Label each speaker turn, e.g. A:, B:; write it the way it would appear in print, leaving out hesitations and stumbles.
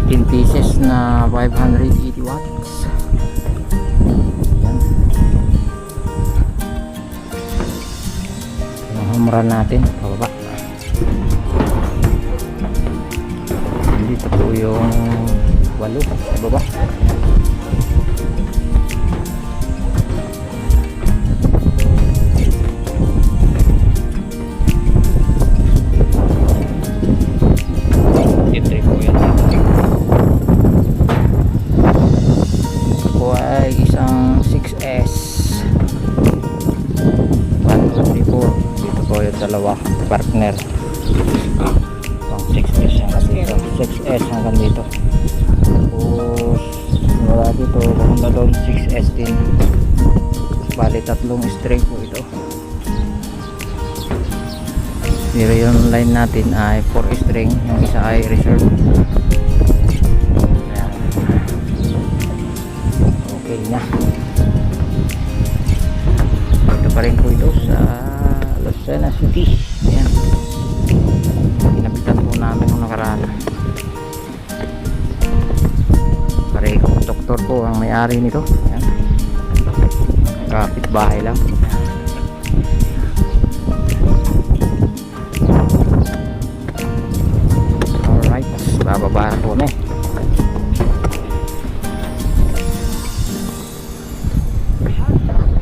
A: 15 pieces na 580 watts. Yan. Humuran natin pababa. Dito po yung 8 sa baba. Ito po yan. Ito po ay isang 6S 124. Dito po yung dalawa partner. 6S hanggang dito. 6S hanggang dito. Tapos wala dito, pumunta doon 6S din. Bali tatlong string po ito. Pero yung line natin ay 4 string, yung isa ay reserve. Ayan. Okay na. Ito pa rin po ito sa Lucena City. Ayan. Pinapitan po namin nung nakaraan. Parehong doktor po ang may-ari nito. Ayan. Kapit bahay lang.